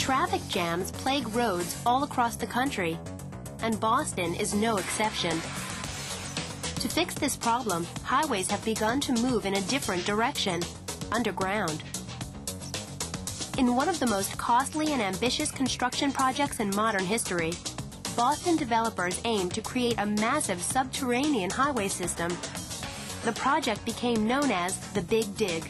Traffic jams plague roads all across the country, and Boston is no exception. To fix this problem, highways have begun to move in a different direction, underground. In one of the most costly and ambitious construction projects in modern history, Boston developers aimed to create a massive subterranean highway system. The project became known as the Big Dig.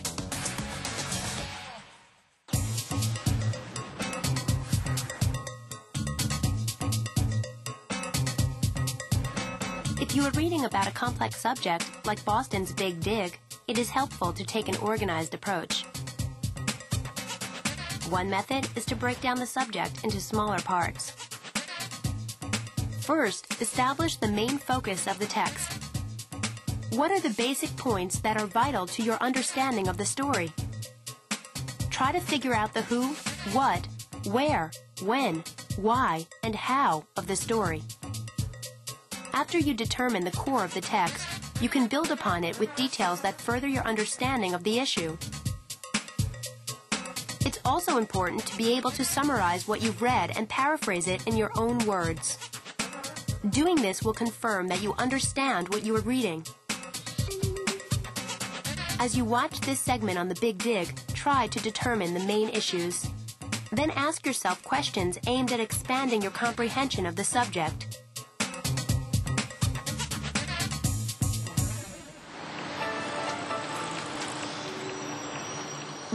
If you are reading about a complex subject like Boston's Big Dig, it is helpful to take an organized approach. One method is to break down the subject into smaller parts. First, establish the main focus of the text. What are the basic points that are vital to your understanding of the story? Try to figure out the who, what, where, when, why, and how of the story. After you determine the core of the text, you can build upon it with details that further your understanding of the issue. It's also important to be able to summarize what you've read and paraphrase it in your own words. Doing this will confirm that you understand what you are reading. As you watch this segment on the Big Dig, try to determine the main issues. Then ask yourself questions aimed at expanding your comprehension of the subject.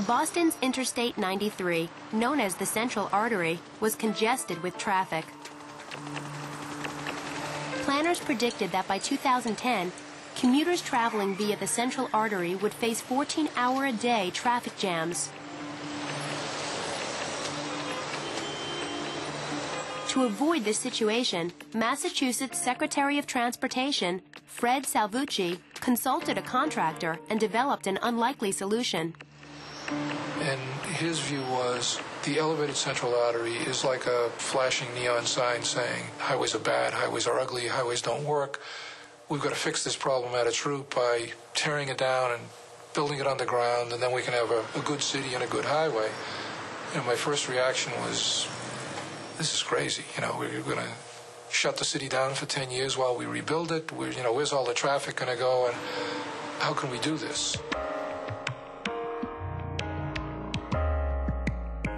Boston's Interstate 93, known as the Central Artery, was congested with traffic. Planners predicted that by 2010, commuters traveling via the Central Artery would face 14-hour-a-day traffic jams. To avoid this situation, Massachusetts Secretary of Transportation, Fred Salvucci, consulted a contractor and developed an unlikely solution. And his view was the elevated central artery is like a flashing neon sign saying highways are bad, highways are ugly, highways don't work. We've got to fix this problem at its root by tearing it down and building it underground, and then we can have a good city and a good highway. And my first reaction was, this is crazy. We're going to shut the city down for 10 years while we rebuild it. Where's all the traffic going to go, and how can we do this?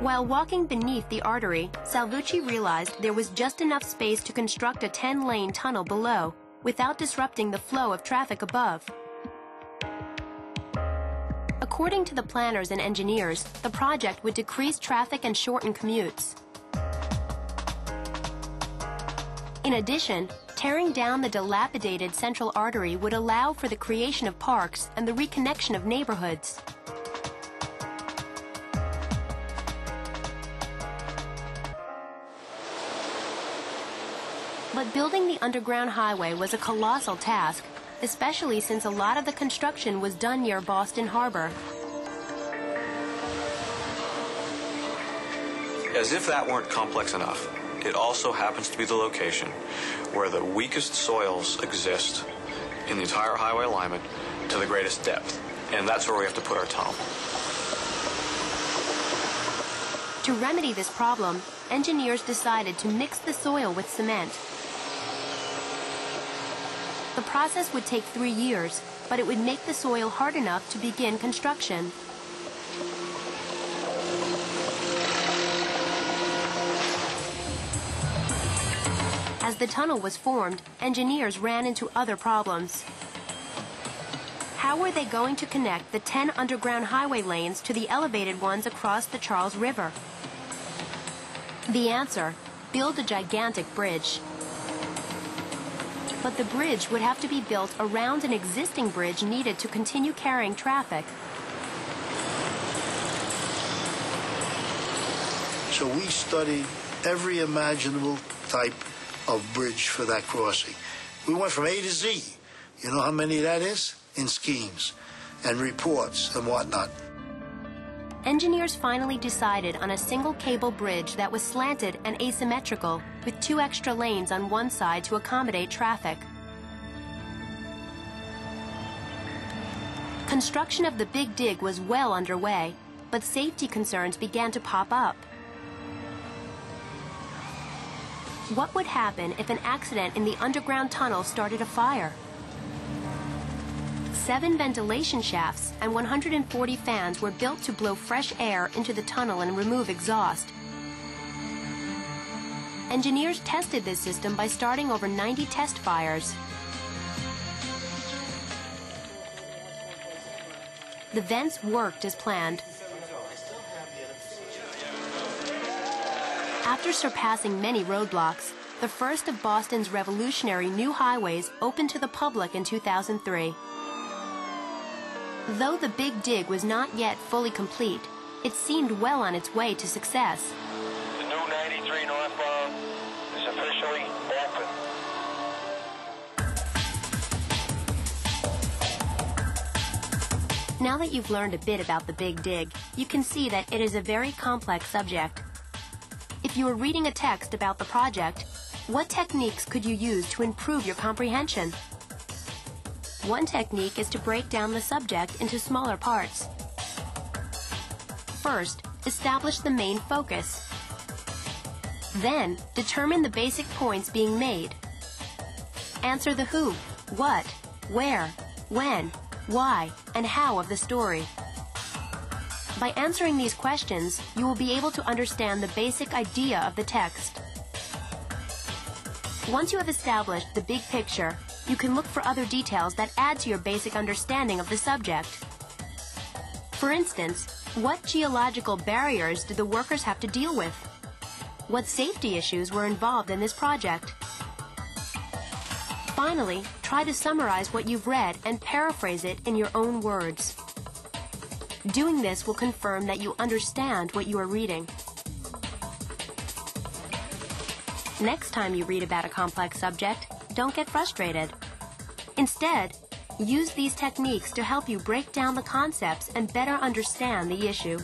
While walking beneath the artery, Salvucci realized there was just enough space to construct a 10-lane tunnel below, without disrupting the flow of traffic above. According to the planners and engineers, the project would decrease traffic and shorten commutes. In addition, tearing down the dilapidated Central Artery would allow for the creation of parks and the reconnection of neighborhoods. But building the underground highway was a colossal task, especially since a lot of the construction was done near Boston Harbor. As if that weren't complex enough, it also happens to be the location where the weakest soils exist in the entire highway alignment to the greatest depth. And that's where we have to put our tunnel. To remedy this problem, engineers decided to mix the soil with cement. The process would take 3 years, but it would make the soil hard enough to begin construction. As the tunnel was formed, engineers ran into other problems. How were they going to connect the 10 underground highway lanes to the elevated ones across the Charles River? The answer: build a gigantic bridge. But the bridge would have to be built around an existing bridge needed to continue carrying traffic. So we studied every imaginable type of bridge for that crossing. We went from A to Z. You know how many that is? In schemes and reports and whatnot. Engineers finally decided on a single cable bridge that was slanted and asymmetrical, with 2 extra lanes on one side to accommodate traffic. Construction of the Big Dig was well underway, but safety concerns began to pop up. What would happen if an accident in the underground tunnel started a fire? 7 ventilation shafts and 140 fans were built to blow fresh air into the tunnel and remove exhaust. Engineers tested this system by starting over 90 test fires. The vents worked as planned. After surpassing many roadblocks, the first of Boston's revolutionary new highways opened to the public in 2003. Though the Big Dig was not yet fully complete, it seemed well on its way to success. The new 93 northbound is officially open. Now that you've learned a bit about the Big Dig, you can see that it is a very complex subject. If you were reading a text about the project, what techniques could you use to improve your comprehension? One technique is to break down the subject into smaller parts. First, establish the main focus. Then, determine the basic points being made. Answer the who, what, where, when, why, and how of the story. By answering these questions, you will be able to understand the basic idea of the text. Once you have established the big picture, you can look for other details that add to your basic understanding of the subject. For instance, what geological barriers did the workers have to deal with? What safety issues were involved in this project? Finally, try to summarize what you've read and paraphrase it in your own words. Doing this will confirm that you understand what you are reading. Next time you read about a complex subject, don't get frustrated. Instead, use these techniques to help you break down the concepts and better understand the issue.